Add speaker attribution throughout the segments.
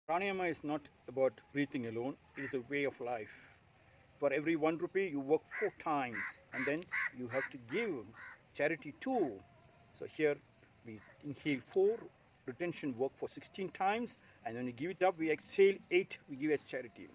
Speaker 1: Pranayama is not about breathing alone, it is a way of life. For every 1 rupee, you work 4 times, and then you have to give charity too. So here we inhale 4, retention work for 16 times, and when we give it up, we exhale 8, we give as charity.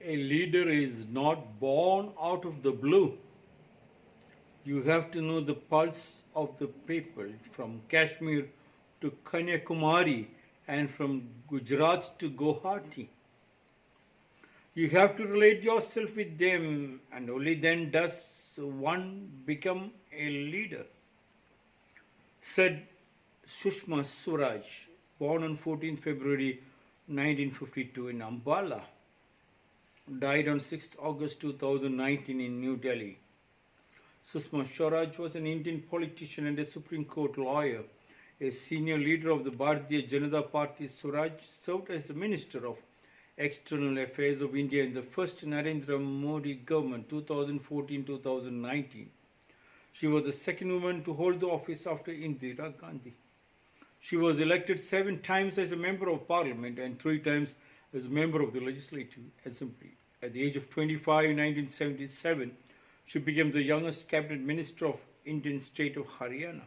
Speaker 1: A leader is not born out of the blue. You have to know the pulse of the people from Kashmir to Kanyakumari and from Gujarat to Guwahati. You have to relate yourself with them, and only then does one become a leader. Said Sushma Swaraj, born on 14th February 1952 in Ambala, died on 6th August 2019 in New Delhi. Sushma Swaraj was an Indian politician and a Supreme Court lawyer. A senior leader of the Bharatiya Janata Party, Swaraj served as the Minister of External Affairs of India in the first Narendra Modi government 2014-2019. She was the second woman to hold the office after Indira Gandhi. She was elected 7 times as a member of parliament and 3 times as a member of the Legislative Assembly. At the age of 25 in 1977, she became the youngest cabinet minister of Indian state of Haryana.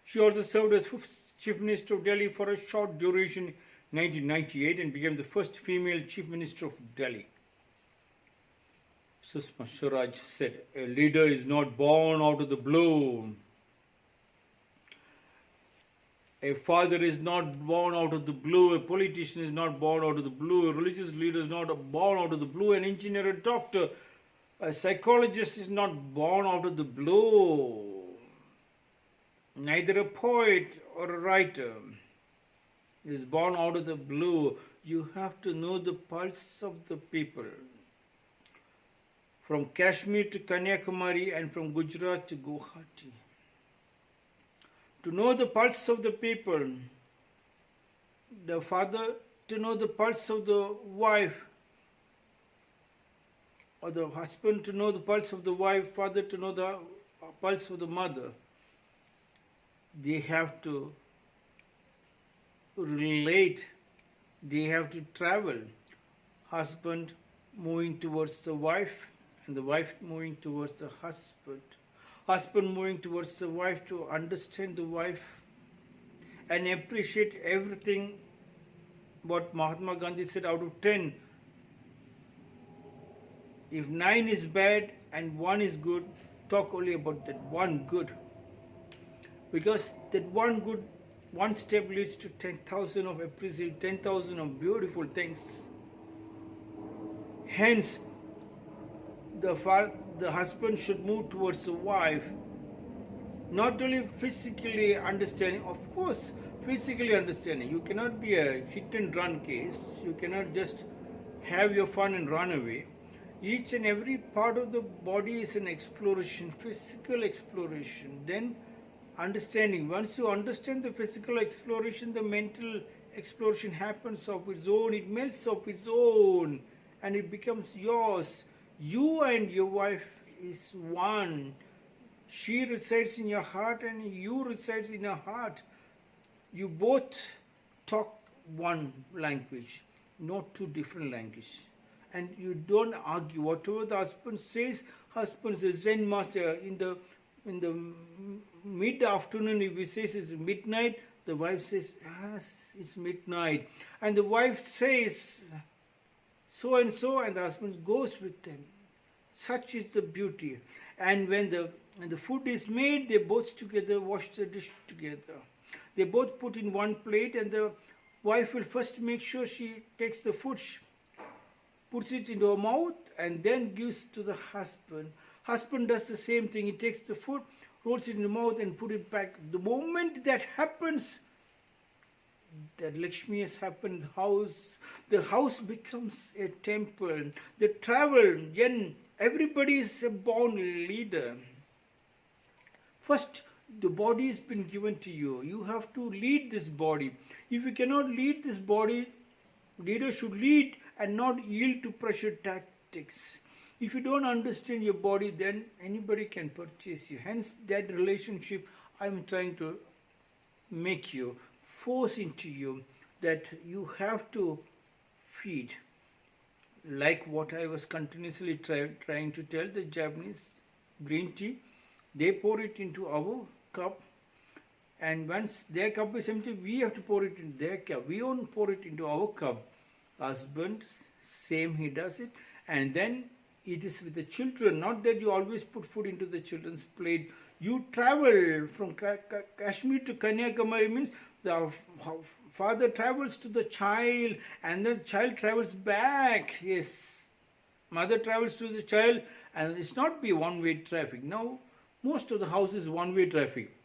Speaker 1: She also served as 5th Chief Minister of Delhi for a short duration in 1998 and became the first female Chief Minister of Delhi. Sushma Swaraj said, "A leader is not born out of the blue. A father is not born out of the blue. A politician is not born out of the blue. A religious leader is not born out of the blue. An engineer, a doctor, a psychologist is not born out of the blue. Neither a poet or a writer is born out of the blue. You have to know the pulse of the people. From Kashmir to Kanyakumari and from Gujarat to Guwahati. To know the pulse of the people, the father to know the pulse of the wife, or the husband to know the pulse of the wife, father to know the pulse of the mother. They have to relate, they have to travel. Husband moving towards the wife and the wife moving towards the husband. Husband moving towards the wife to understand the wife and appreciate everything what Mahatma Gandhi said out of 10. If 9 is bad and 1 is good, talk only about that 1 good. Because that 1 good, 1 step leads to 10,000 of appreciation, 10,000 of beautiful things. Hence, the husband should move towards the wife, not only physically understanding, of course, physically understanding. You cannot be a hit and run case. You cannot just have your fun and run away. Each and every part of the body is an exploration, physical exploration. Then understanding. Once you understand the physical exploration, the mental exploration happens of its own. It melts of its own and it becomes yours. You and your wife is one. She resides in your heart and you reside in her heart. You both talk one language, not 2 different languages. And you don't argue. Whatever the husband says is a Zen master. In the mid-afternoon, if he says it's midnight, the wife says, yes, it's midnight. And the wife says, so and so, and the husband goes with them. Such is the beauty. And when the food is made, they both together wash the dish together. They both put in one plate, and the wife will first make sure she takes the food, puts it into her mouth, and then gives to the husband. Husband does the same thing. He takes the food, rolls it in the mouth, and put it back. The moment that happens, that Lakshmi has happened, the house becomes a temple. They travel, then everybody is a born leader. First, the body has been given to you. You have to lead this body. If you cannot lead this body, leader should lead and not yield to pressure tactics. If you don't understand your body, then anybody can purchase you. Hence, that relationship I'm trying to make you, force into you, that you have to feed. Like what I was continuously trying to tell the Japanese green tea, they pour it into our cup, and once their cup is empty, we have to pour it into their cup. We won't pour it into our cup. Husband, same, he does it. And then it is with the children, not that you always put food into the children's plate. You travel from Kashmir to Kanyakumari, means the father travels to the child and the child travels back. Yes, mother travels to the child, and it's not be one-way traffic. Now, most of the house is one-way traffic.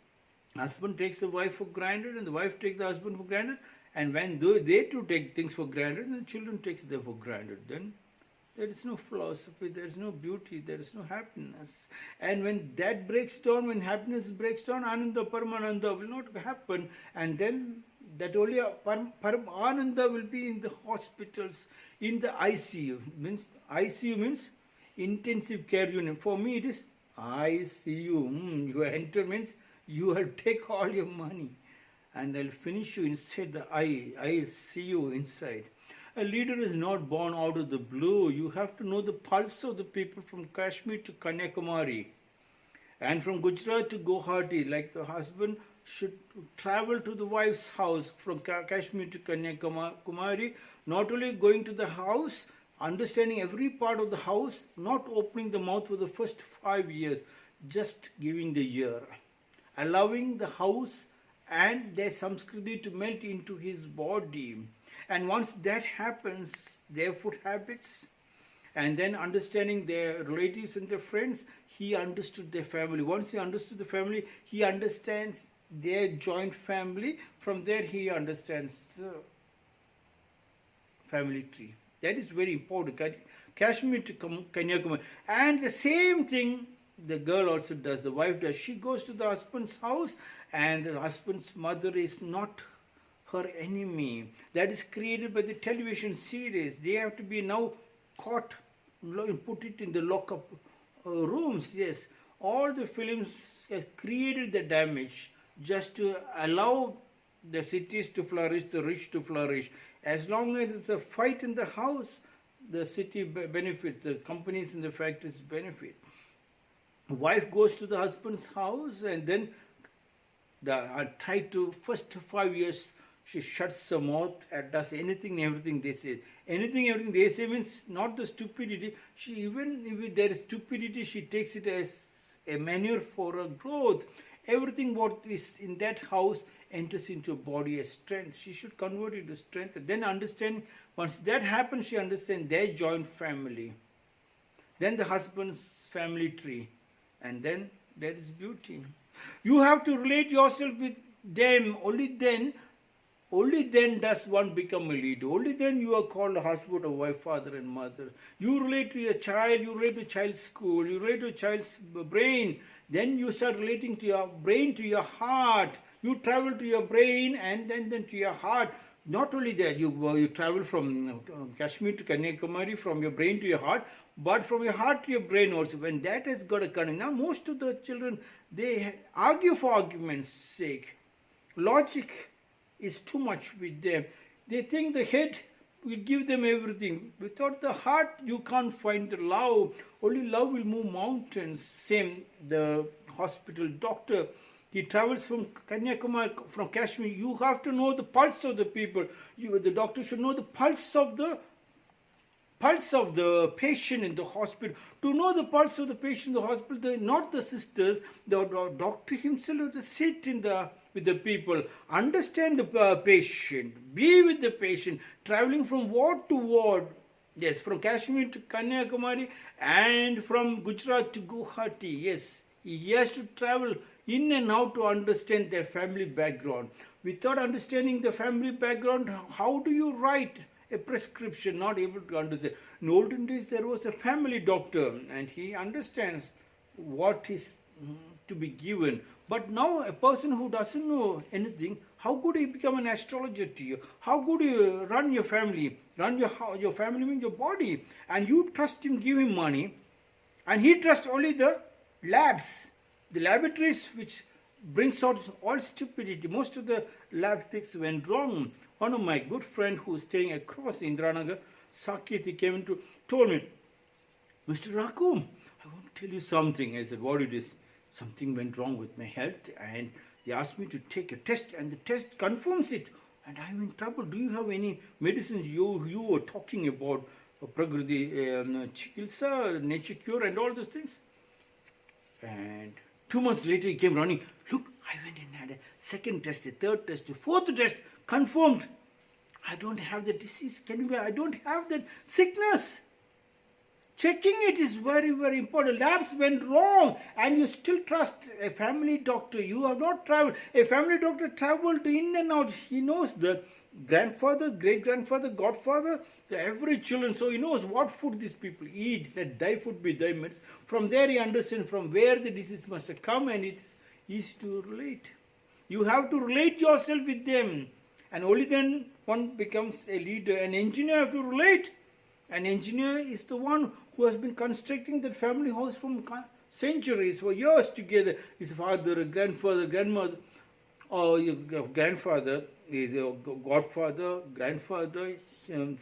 Speaker 1: Husband takes the wife for granted and the wife takes the husband for granted. And when they too take things for granted, and the children takes them for granted, then there is no philosophy, there is no beauty, there is no happiness. And when that breaks down, when happiness breaks down, Ananda Paramananda will not happen. And then that only Paramananda will be in the hospitals, in the ICU. ICU means intensive care unit. For me it is ICU. You enter means you will take all your money and they'll finish you inside the I see you inside. A leader is not born out of the blue. You have to know the pulse of the people from Kashmir to Kanyakumari and from Gujarat to Guwahati. Like the husband should travel to the wife's house from Kashmir to Kanyakumari, not only going to the house, understanding every part of the house, not opening the mouth for the first 5 years, just giving the ear, allowing the house and their samskriti to melt into his body. And once that happens, their food habits, and then understanding their relatives and their friends, he understood their family. Once he understood the family, he understands their joint family. From there, he understands the family tree. That is very important. Kashmir to Kanyakumari. And the same thing the girl also does, the wife does. She goes to the husband's house, and the husband's mother is not her enemy. That is created by the television series. They have to be now caught, put it in the lockup rooms. Yes, all the films have created the damage just to allow the cities to flourish, the rich to flourish. As long as it's a fight in the house, the city benefits, the companies and the factories benefit. Wife goes to the husband's house, and then try to, first 5 years, she shuts her mouth and does anything, everything they say. Anything, everything they say means not the stupidity. She, even if there is stupidity, she takes it as a manure for her growth. Everything what is in that house enters into her body as strength. She should convert it to strength. And then understand, once that happens, she understands their joint family. Then the husband's family tree. And then there is beauty. You have to relate yourself with them. Only then does one become a leader. Only then you are called a husband or wife, father and mother. You relate to your child, you relate to child's school, you relate to child's brain. Then you start relating to your brain, to your heart. You travel to your brain and then to your heart. Not only that, you travel from Kashmir to Kanyakumari, from your brain to your heart, but from your heart to your brain also. When that has got a cunning. Now most of the children, they argue for argument's sake. Logic is too much with them. They think the head will give them everything. Without the heart, you can't find the love. Only love will move mountains. Same, the hospital doctor, he travels from Kanyakumari, from Kashmir. You have to know the pulse of the people. The doctor should know the pulse of the patient in the hospital. To know the pulse of the patient in the hospital, not the sisters, the doctor himself has to sit with the people, understand the patient, be with the patient, traveling from ward to ward. Yes, from Kashmir to Kanyakumari and from Gujarat to Guwahati. Yes, he has to travel in and out to understand their family background. Without understanding the family background, how do you write a prescription? Not able to understand. In olden days, there was a family doctor, and he understands what is to be given. But now a person who doesn't know anything, how could he become an astrologer to you? How could you run your family? Run your family means your body. And you trust him, give him money. And he trusts only the labs, the laboratories which brings out all stupidity. Most of the lab things went wrong. One of my good friend who is staying across Indranagar, Sakit, he came to told me, Mr. Rakum, I want to tell you something. I said, what it is? Something went wrong with my health and they asked me to take a test and the test confirms it. And I'm in trouble. Do you have any medicines you were talking about? Prakriti, Chikilsa, nature cure and all those things. And 2 months later he came running. Look, I went and had a second test, a third test, a fourth test, confirmed. I don't have the disease. I don't have that sickness. Checking it is very, very important. Labs went wrong and you still trust a family doctor. You have not traveled. A family doctor traveled in and out. He knows the grandfather, great-grandfather, godfather, every children. So he knows what food these people eat. Let thy food be thy medicine. From there he understands from where the disease must have come and it is easy to relate. You have to relate yourself with them. And only then one becomes a leader. An engineer have to relate. An engineer is the one who has been constructing that family house from centuries, for years together. His father, grandfather, grandmother, or your grandfather is your godfather, grandfather,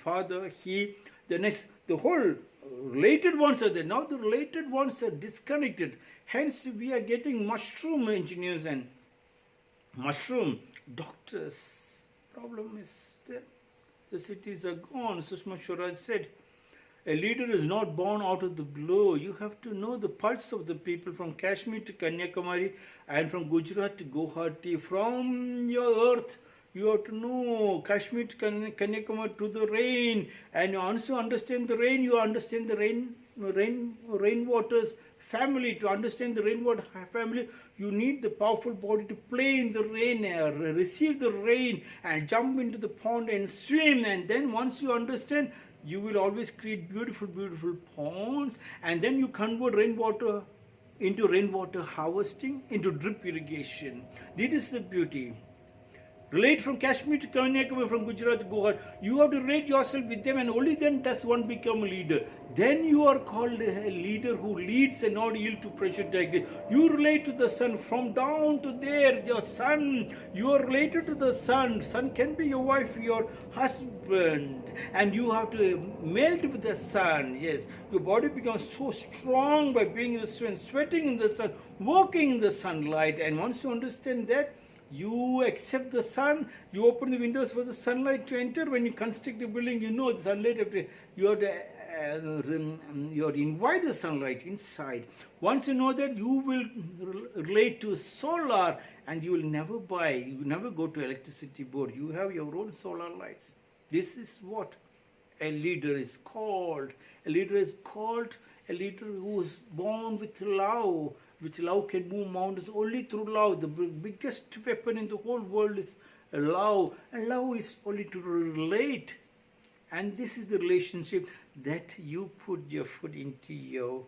Speaker 1: father, he, the next, the whole related ones are there. Now the related ones are disconnected. Hence we are getting mushroom engineers and mushroom doctors. Problem is there. The cities are gone. Sushma Swaraj said, a leader is not born out of the blue. You have to know the pulse of the people from Kashmir to Kanyakumari and from Gujarat to Guwahati. From your earth, you have to know Kashmir to Kanyakumari to the rain. And you also understand the rain. You understand the rainwater's family. To understand the rainwater family, you need the powerful body to play in the rain, receive the rain and jump into the pond and swim. And then once you understand, you will always create beautiful, beautiful ponds, and then you convert rainwater into rainwater harvesting, into drip irrigation. This is the beauty. Relate from Kashmir to Kanyakumari, from Gujarat to Guwahati. You have to relate yourself with them and only then does one become a leader. Then you are called a leader who leads and not yield to pressure directly. You relate to the sun from down to there, your son. You are related to the sun. Sun can be your wife, your husband. And you have to melt with the sun. Yes, your body becomes so strong by being in the sun, sweating in the sun, working in the sunlight. And once you understand that, you accept the sun, you open the windows for the sunlight to enter. When you construct a building, you know the sunlight, you have to invite the sunlight inside. Once you know that, you will relate to solar and you will never buy, you will never go to electricity board. You have your own solar lights. This is what a leader is called. A leader is called a leader who is born with love, which love can move mountains only through love. The biggest weapon in the whole world is love. And love is only to relate. And this is the relationship that you put your food into your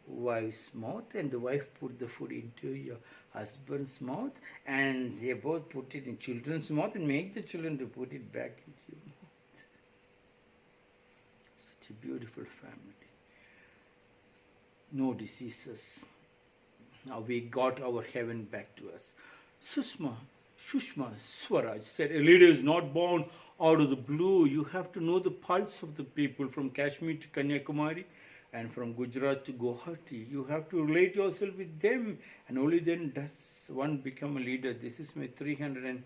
Speaker 1: wife's mouth and the wife put the food into your husband's mouth and they both put it in children's mouth and make the children to put it back into your mouth. Such a beautiful family. No diseases. Now we got our heaven back to us. Sushma Swaraj said, a leader is not born out of the blue. You have to know the pulse of the people from Kashmir to Kanyakumari and from Gujarat to Guwahati. You have to relate yourself with them and only then does one become a leader. This is my 332nd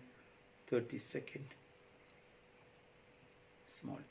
Speaker 1: small talk.